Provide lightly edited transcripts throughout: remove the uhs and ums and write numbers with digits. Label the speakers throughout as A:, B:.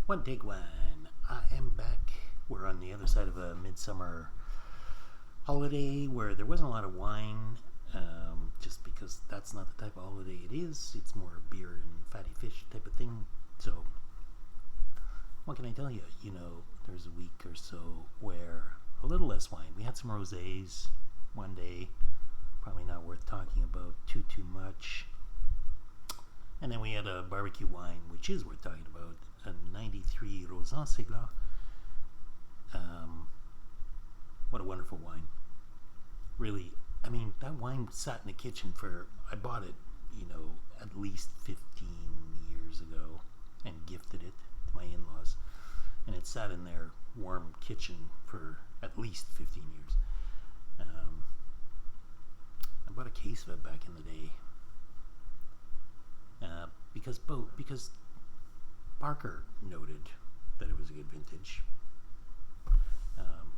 A: One take one. I am back. We're on the other side of a midsummer holiday where there wasn't a lot of wine, just because that's not the type of holiday it is. It's more beer and fatty fish type of thing. So, what can I tell you? There's a week or so where a little less wine. We had some rosés one day, probably not worth talking about too much. And then we had a barbecue wine, which is worth talking about, a 93 Rauzan-Ségla. What a wonderful wine. Really, that wine sat in the kitchen I bought it, at least 15 years ago and gifted it to my in-laws. And it sat in their warm kitchen for at least 15 years. I bought a case of it back in the day. Because Parker noted that it was a good vintage,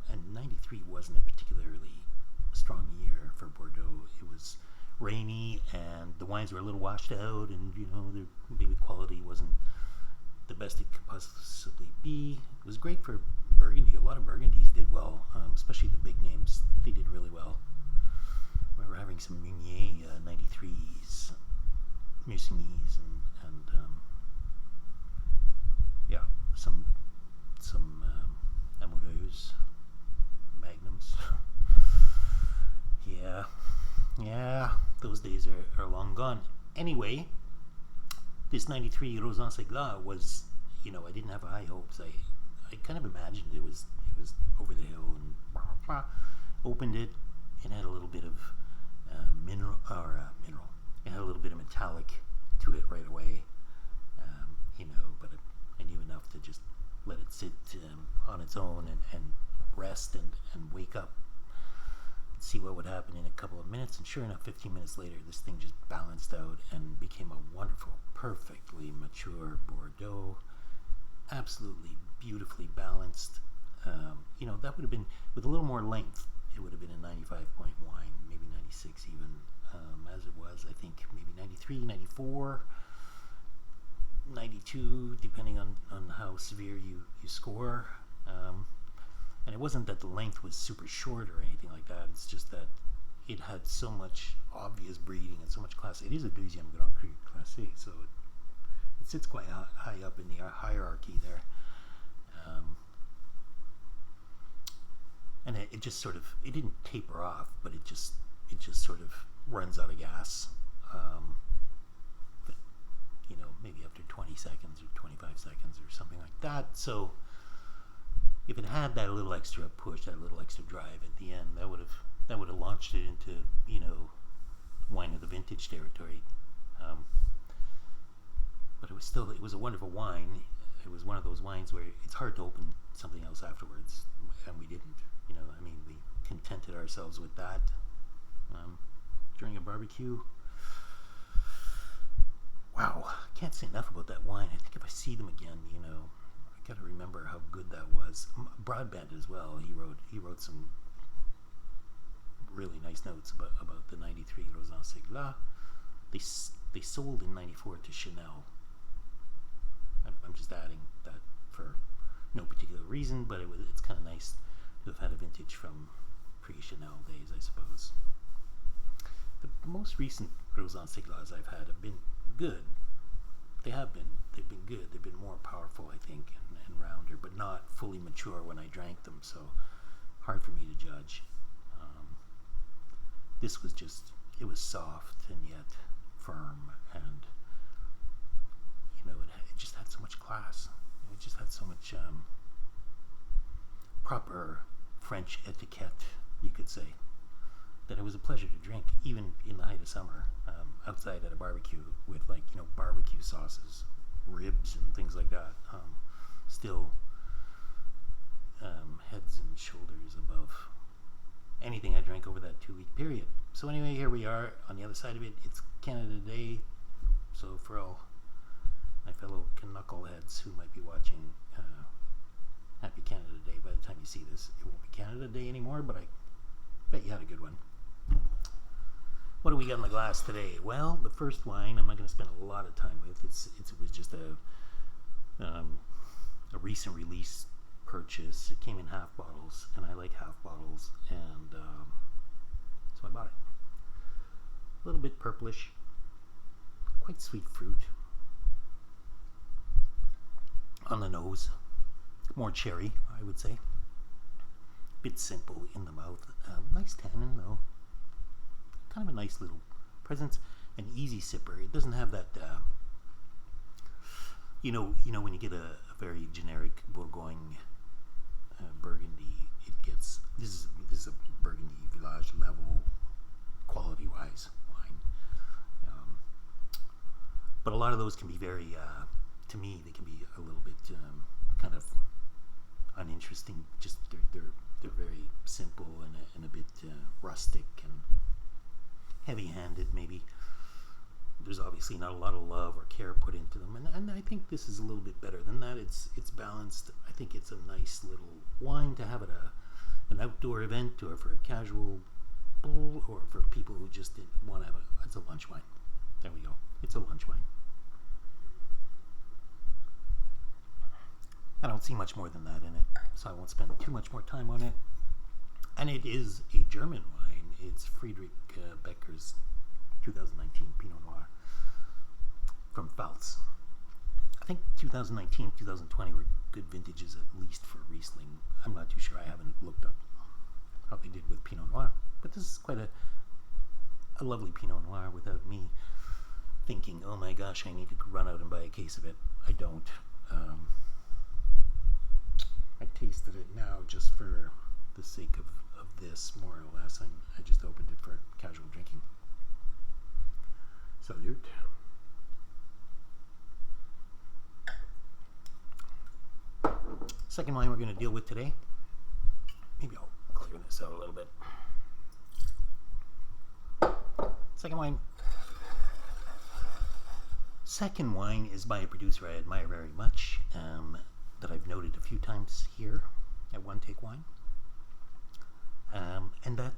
A: and 93 wasn't a particularly strong year for Bordeaux. It was rainy, and the wines were a little washed out, and the maybe quality wasn't the best it could possibly be. It was great for Burgundy. A lot of Burgundies did well, especially the big names. They did really well. I remember having some Meunier 93s. Musigny's and some Amoureuses, Magnums. yeah, those days are long gone. Anyway, this 93 Rauzan-Ségla was, I didn't have high hopes. I kind of imagined it was over the hill, and opened it. It had a little bit of mineral. It had a little bit of metallic to it right away, but I knew enough to just let it sit on its own and rest and wake up and see what would happen in a couple of minutes. And sure enough, 15 minutes later, this thing just balanced out and became a wonderful, perfectly mature Bordeaux. Absolutely beautifully balanced. That would have been, with a little more length, it would have been a 95 point wine, maybe 96 even. As it was, I think maybe 93, 94, 92, depending on how severe you score. And it wasn't that the length was super short or anything like that. It's just that it had so much obvious breeding and so much class. It is a Deuxième Grand Cru Classé, so it sits quite high up in the hierarchy there. And it just sort of, it didn't taper off, but it just sort of runs out of gas, maybe after 20 seconds or 25 seconds or something like that. So if it had that little extra push, that little extra drive at the end, that would have launched it into wine of the vintage territory. But it was a wonderful wine. It was one of those wines where it's hard to open something else afterwards, and we didn't. We contented ourselves with that. During a barbecue. Wow, can't say enough about that wine. I think if I see them again, I gotta remember how good that was. Broadbent as well. He wrote some really nice notes about the 93 Rauzan-Ségla. They sold in 94 to Chanel. I'm just adding that for no particular reason, but it's kind of nice to have had a vintage from pre-Chanel days, I suppose. The most recent Rauzan-Séglas I've had have been good. They've been good. They've been more powerful, I think, and rounder, but not fully mature when I drank them, so hard for me to judge. This was it was soft and yet firm, and it just had so much class. It just had so much proper French etiquette, you could say, that it was a pleasure to drink, even in the height of summer, outside at a barbecue with barbecue sauces, ribs and things like that. Still heads and shoulders above anything I drank over that 2-week period. So anyway, here we are on the other side of it. It's Canada Day, so for all my fellow knuckleheads who might be watching, happy Canada Day. By the time you see this, it won't be Canada Day anymore, but I bet you had a good one. What do we got in the glass today? Well, the first wine I'm not going to spend a lot of time with. It was just recent release purchase. It came in half bottles, and I like half bottles, and so I bought it. A little bit purplish, quite sweet fruit on the nose, more cherry, I would say. Bit simple in the mouth. Nice tannin though. Kind of a nice little presence. An easy sipper. It doesn't have that. You know when you get a very generic Bourgogne Burgundy, it gets this is a Burgundy Village level quality wise wine. But a lot of those can be very, to me, they can be a little bit kind of uninteresting. Just they're very simple and a bit rustic and heavy-handed. Maybe there's obviously not a lot of love or care put into them, and I think this is a little bit better than that. It's balanced. I think it's a nice little wine to have at an outdoor event, or for a casual bowl, or for people who just want to have it's a lunch wine. There we go. It's a lunch wine. I don't see much more than that in it, so I won't spend too much more time on it. And it is a German wine. It's Friedrich Becker's 2019 Pinot Noir from Pfalz. I think 2019, 2020 were good vintages, at least for Riesling. I'm not too sure. I haven't looked up how they did with Pinot Noir. But this is quite a lovely Pinot Noir without me thinking, oh my gosh, I need to run out and buy a case of it. I don't. I tasted it now just for the sake of this, more or less. I just opened it for casual drinking. Salute. Second wine we're going to deal with today. Maybe I'll clear this out a little bit. Second wine is by a producer I admire very much, that I've noted a few times here at One Take Wine, and that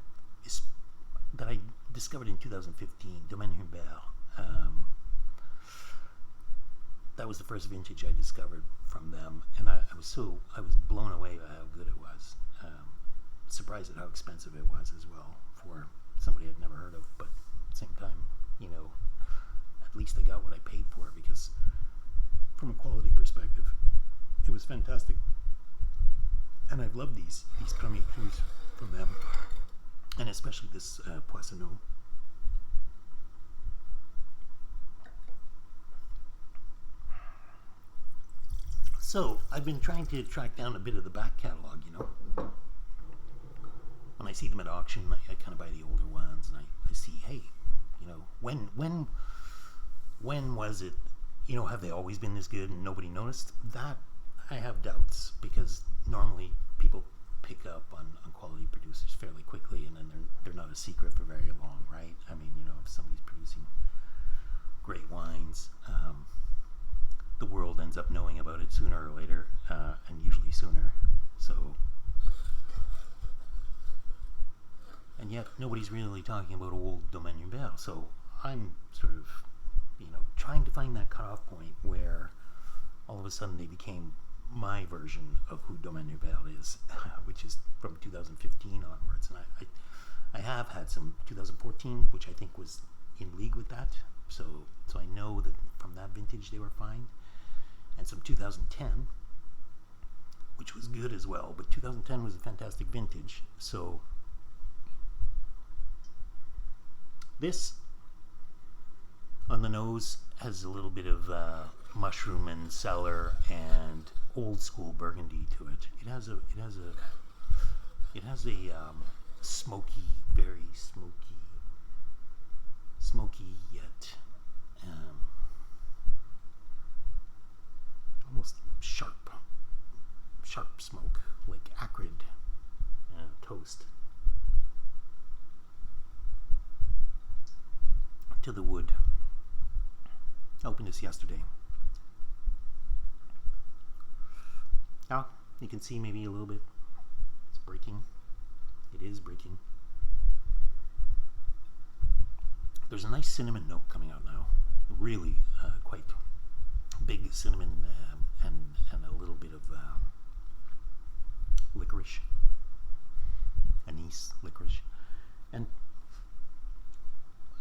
A: I discovered in 2015, Domaine Humbert. That was the first vintage I discovered from them, and I was blown away by how good it was. Surprised at how expensive it was as well for somebody I'd never heard of, but at the same time, at least I got what I paid for, because from a quality perspective, it was fantastic. And I've loved these Premier Crus from them, and especially this Poissenot. So I've been trying to track down a bit of the back catalog. When I see them at auction, I kind of buy the older ones, and I see, hey, when was it? Have they always been this good and nobody noticed? That I have doubts, because normally people pick up on quality producers fairly quickly, and then they're not a secret for very long, right? I mean, if somebody's producing great wines, the world ends up knowing about it sooner or later, and usually sooner. So, and yet nobody's really talking about old Domaine Humbert. So I'm sort of, trying to find that cutoff point where all of a sudden they became my version of who Domaine Humbert is, which is from 2015 onwards. And I have had some 2014, which I think was in league with that. So I know that from that vintage they were fine. And some 2010, which was good as well. But 2010 was a fantastic vintage. So this, on the nose, has a little bit of mushroom and cellar and old school Burgundy to it. It has a smoky, very smoky yet almost sharp smoke, like acrid toast to the wood. I opened this yesterday. Now you can see maybe a little bit. It's breaking. It is breaking. There's a nice cinnamon note coming out now. Really quite big cinnamon and a little bit of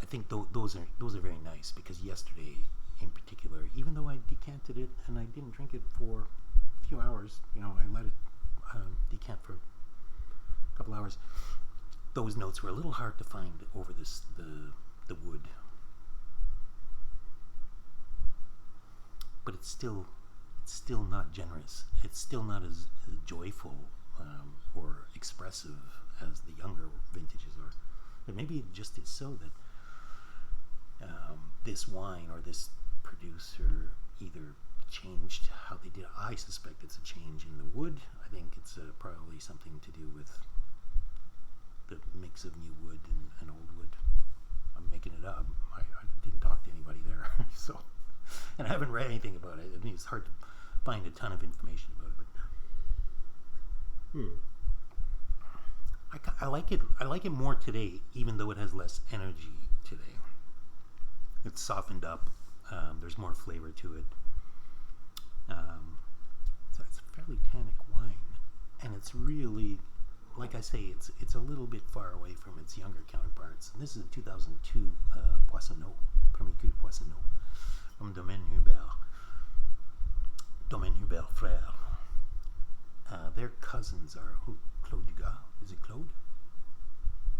A: I think those are very nice, because yesterday in particular, even though I decanted it and I didn't drink it for a few hours, I let it decant for a couple hours. Those notes were a little hard to find over the wood, but it's still not generous. It's still not as joyful or expressive as the younger vintages are. But maybe it just is so that this wine or this producer either changed how they did it. I suspect it's a change in the wood. I think it's probably something to do with the mix of new wood and old wood. I'm making it up. I didn't talk to anybody there, so, and I haven't read anything about it. I mean, it's hard to find a ton of information about it, but I like it. I like it more today, even though it has less energy today. It's softened up. There's more flavor to it. So it's a fairly tannic wine, and it's really, like I say, it's a little bit far away from its younger counterparts. And this is a 2002 Poissenot, Premier Cru Poissenot, from Domaine Humbert Frères. Their cousins are Claude Dugas. Is it Claude?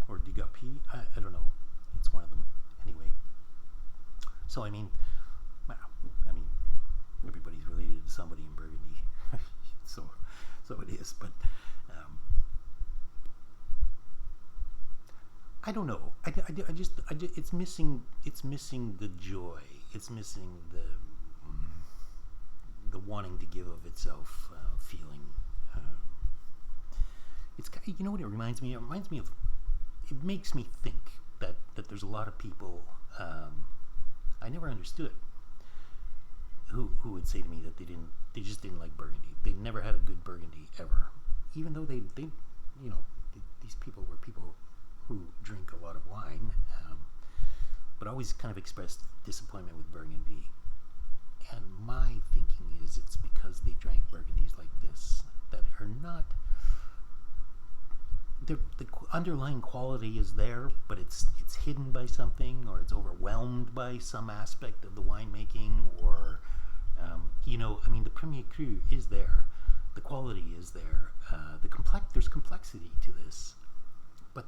A: Or Dugas P? I don't know. It's one of them. Anyway. So, I mean, everybody's related to somebody in Burgundy. so it is. But I don't know. I just it's missing the joy. It's missing the wanting to give of itself feeling. It's, you know what it reminds me of? It reminds me of, it makes me think that there's a lot of people I never understood who would say to me that they just didn't like Burgundy. They never had a good Burgundy ever, even though they these people were people who drink a lot of wine, but always kind of expressed disappointment with Burgundy. And my thinking is it's because they drank Burgundies like this that are not. The underlying quality is there, but it's hidden by something, or it's overwhelmed by some aspect of the winemaking, or the Premier Cru is there, the quality is there, there's complexity to this, but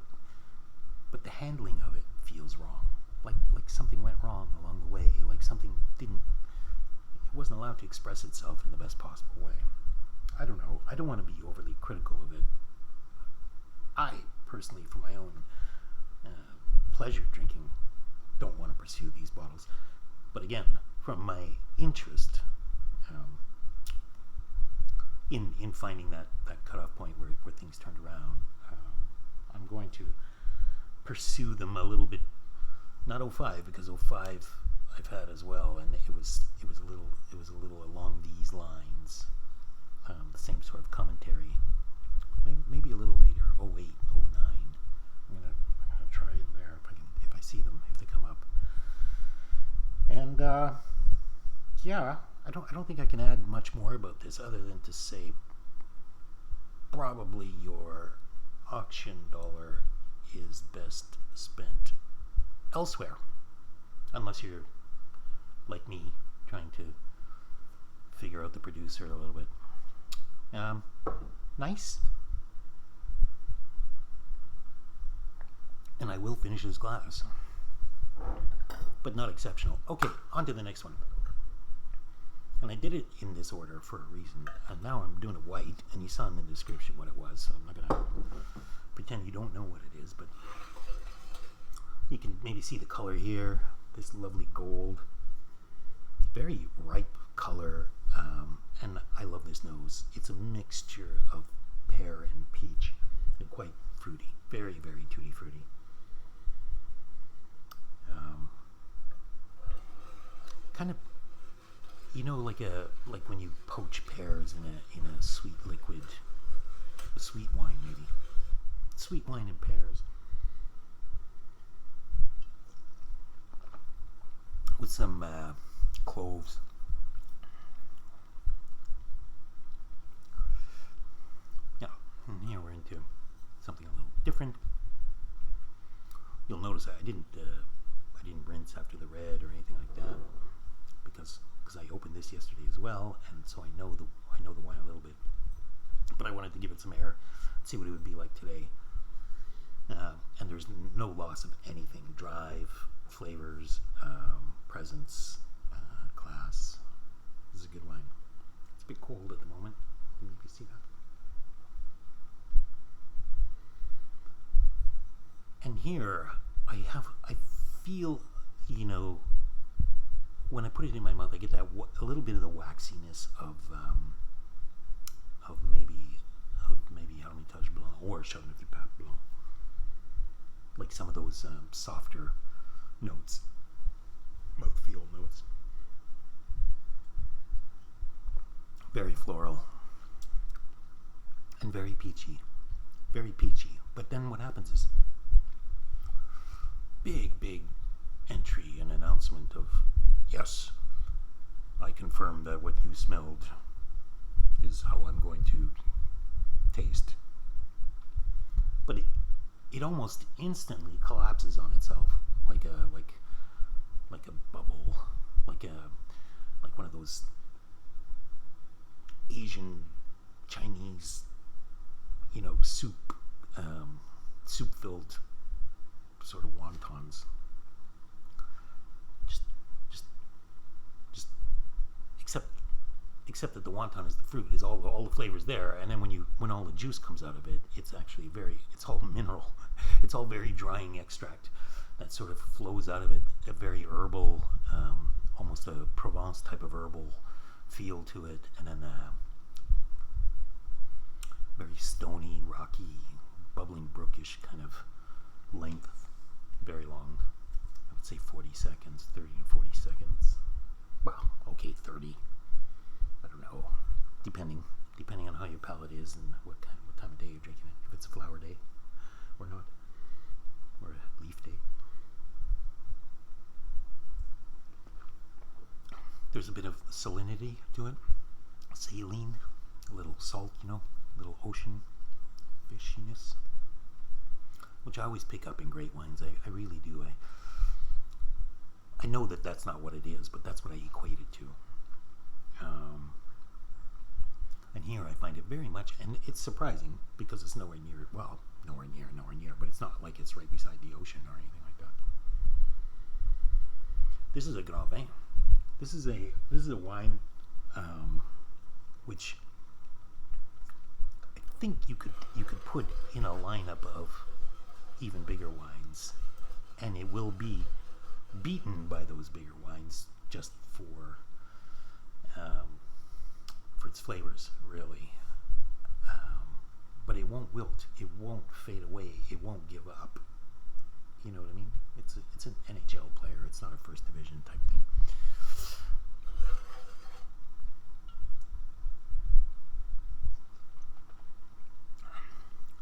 A: the handling of it feels wrong, like something went wrong along the way, like something it wasn't allowed to express itself in the best possible way. I don't know. I don't want to be overly critical of it. I personally, for my own pleasure drinking, don't want to pursue these bottles. But again, from my interest in finding that cutoff point where things turned around, I'm going to pursue them a little bit. Not 05, because 05 I've had as well, and it was a little along these lines, the same sort of commentary. Maybe a little later, 08, 09. I'm gonna try in there if I see them, if they come up. And I don't think I can add much more about this other than to say probably your auction dollar is best spent elsewhere, unless you're like me, trying to figure out the producer a little bit. Nice. And I will finish this glass, but not exceptional. Okay, on to the next one. And I did it in this order for a reason. And now I'm doing it white, and you saw in the description what it was, so I'm not going to pretend you don't know what it is, but you can maybe see the color here, this lovely gold. Very ripe color, and I love this nose. It's a mixture of pear and peach, and quite fruity, very, very tutti frutti. Kind of, like when you poach pears in a sweet liquid, a sweet wine maybe, sweet wine and pears, with some cloves. Yeah, and here we're into something a little different. You'll notice I didn't didn't rinse after the red or anything like that, because I opened this yesterday as well, and so I know the wine a little bit. But I wanted to give it some air, see what it would be like today. And there's no loss of anything: drive, flavors, presence, class. This is a good wine. It's a bit cold at the moment. Maybe you see that. And here I feel, when I put it in my mouth, I get that a little bit of the waxiness of maybe Hermitage Blanc or Chardonnay du Pape Blanc, like some of those softer notes, mouthfeel notes. Very floral and very peachy. But then what happens is big entry and announcement of, yes, I confirm that what you smelled is how I'm going to taste. But it almost instantly collapses on itself, like a bubble, like one of those Asian, Chinese, soup filled sort of wontons. Just except that the wonton is the fruit, is all the flavors there, and then when all the juice comes out of it, it's actually it's all mineral. It's all very drying extract that sort of flows out of it, a very herbal, almost a Provence type of herbal feel to it, and then very stony, rocky, bubbling brookish kind of length, very long. I would say 40 seconds, 30 to 40 seconds. Well, okay, 30. I don't know, depending on how your palate is and what time of day you're drinking it. If it's a flower day or not, or a leaf day. There's a bit of salinity to it, saline, a little salt, a little ocean fishiness, which I always pick up in great wines. I really do. I know that that's not what it is, but that's what I equate it to. And here I find it very much, and it's surprising because it's nowhere near, but it's not like it's right beside the ocean or anything like that. This is a Grand Vin. This is a wine which I think you could put in a lineup of even bigger wines, and it will be beaten by those bigger wines just for its flavors, really. But it won't wilt. It won't fade away. It won't give up. You know what I mean? It's an NHL player. It's not a first division type thing.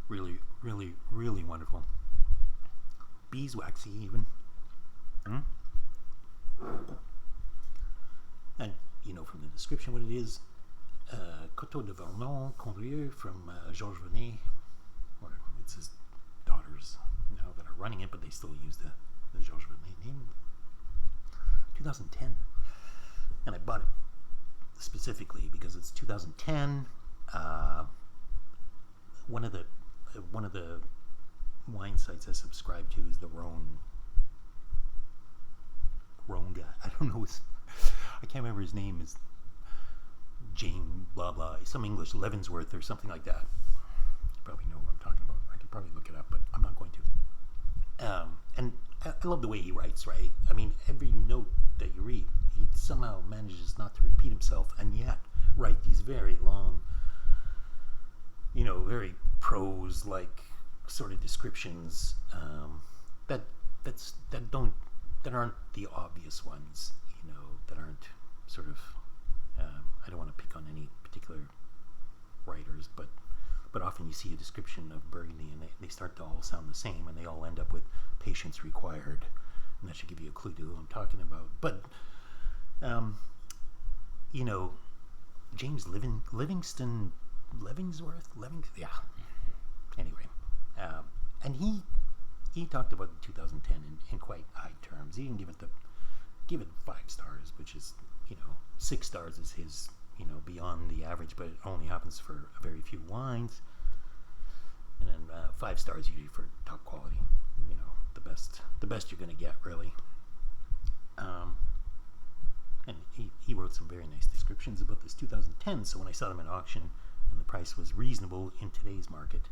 A: Really, really, really wonderful. Beeswaxy even. And from the description what it is, Coteau de Vernon, Condrieu from Georges Vernay, or it's his daughters now that are running it, but they still use the Georges Vernay name. 2010, and I bought it specifically because it's 2010. One of the wine sites I subscribe to is the Rhone guy. I don't know I can't remember his name. Is James blah blah, some English, Levensworth or something like that. You probably know what I'm talking about. I could probably look it up, but I'm not going to. And I love the way he writes, right? I mean, every note that you read, he somehow manages not to repeat himself, and yet write these very long, very prose-like sort of descriptions that aren't the obvious ones, that aren't sort of. I don't want to pick on any particular writers, but often you see a description of Burgundy and they start to all sound the same, and they all end up with patience required, and that should give you a clue to who I'm talking about. But James Levingsworth, yeah. Anyway, and he he talked about 2010 in quite high terms. He didn't give it 5 stars, which is, 6 stars is his, beyond the average, but it only happens for a very few wines. And then 5 stars usually for top quality, the best you're going to get, really. And he wrote some very nice descriptions about this 2010. So when I saw them at auction and the price was reasonable in today's market,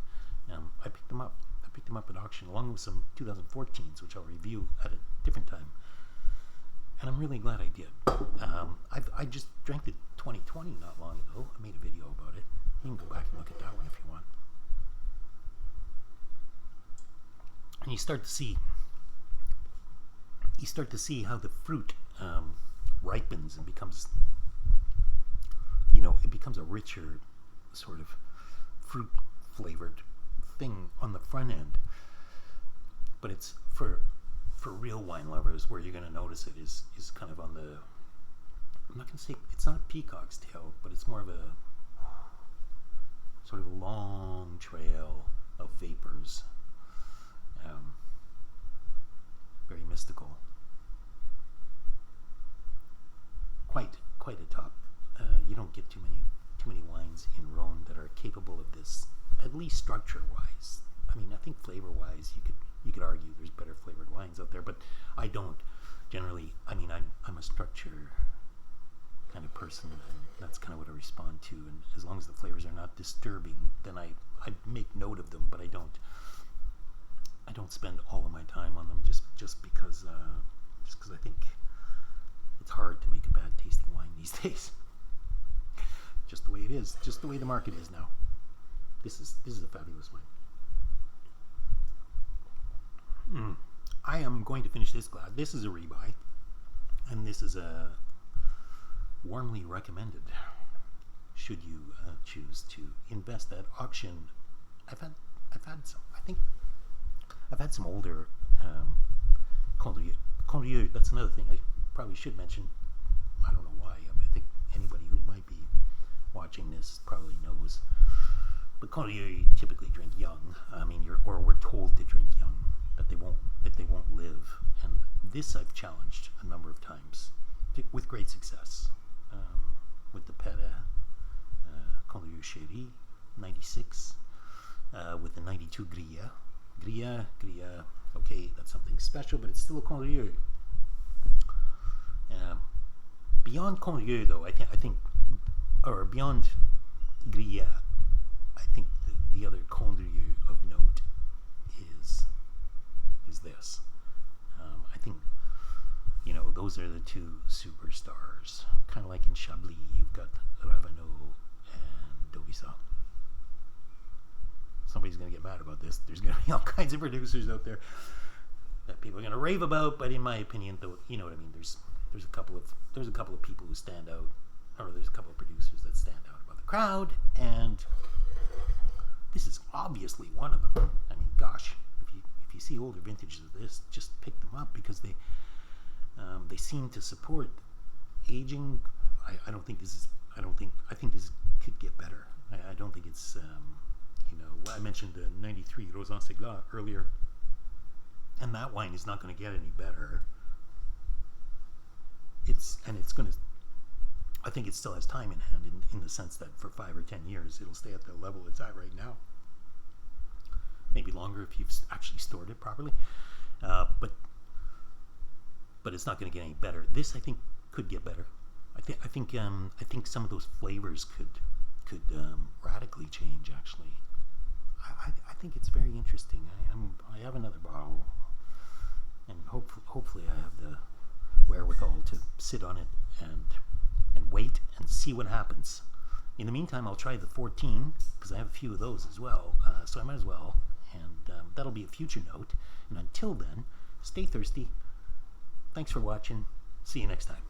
A: I picked them up. I picked them up at auction along with some 2014s, which I'll review at a different time. And I'm really glad I did. I just drank the 2020 not long ago. I made a video about it. You can go back and look at that one if you want. And you start to see how the fruit ripens and becomes, it becomes a richer sort of fruit flavored thing on the front end. But it's for real wine lovers, where you're going to notice it is kind of on the, I'm not going to say, it's not a peacock's tail, but it's more of a sort of a long trail of vapors. Very mystical. Quite a top. You don't get too many wines in Rhone that are capable of this, at least structure-wise. I mean, I think flavor-wise, you could argue there's better flavored wines out there, but I don't generally. I mean, I'm a structure kind of person, and that's kind of what I respond to. And as long as the flavors are not disturbing, then I make note of them, but I don't spend all of my time on them just because I think it's hard to make a bad tasting wine these days. Just the way it is, just the way the market is now. This is a fabulous wine. I am going to finish this glass. This is a rebuy, and this is a warmly recommended. Should you choose to invest at auction? I've had some. I think I've had some older Condrieu. Condrieu. That's another thing I probably should mention. I don't know why. I think anybody who might be watching this probably knows. But Condrieu you typically drink young. I mean, we're told to drink young, that they won't live. And this I've challenged a number of times with great success. With the Pere Condrieu Chéri 96, with the 92 Grilla. Okay, that's something special, but it's still a Condrieu. Beyond Condrieu, though, I think, or beyond Grilla, I think the other Condrieu of note is this. I think, those are the two superstars. Kind of like in Chablis, you've got Ravenot and Dauvissat. Somebody's going to get mad about this. There's going to be all kinds of producers out there that people are going to rave about, but in my opinion, though, you know what I mean. There's a couple of people who stand out, or there's a couple of producers that stand out above the crowd, and this is obviously one of them. I mean, gosh, if you see older vintages of this, just pick them up because they seem to support aging. I think this could get better. I don't think it's. I mentioned the 93 Rauzan-Ségla earlier, and that wine is not going to get any better. I think it still has time in hand in the sense that for 5 or 10 years it'll stay at the level it's at right now. Maybe longer if you've actually stored it properly, but it's not going to get any better. This I think could get better. I think some of those flavors could radically change. Actually, I think it's very interesting. I have another bottle, and hopefully I have the wherewithal to sit on it and wait and see what happens. In the meantime, I'll try the 14 because I have a few of those as well. So I might as well, and that'll be a future note. And until then, stay thirsty. Thanks for watching. See you next time.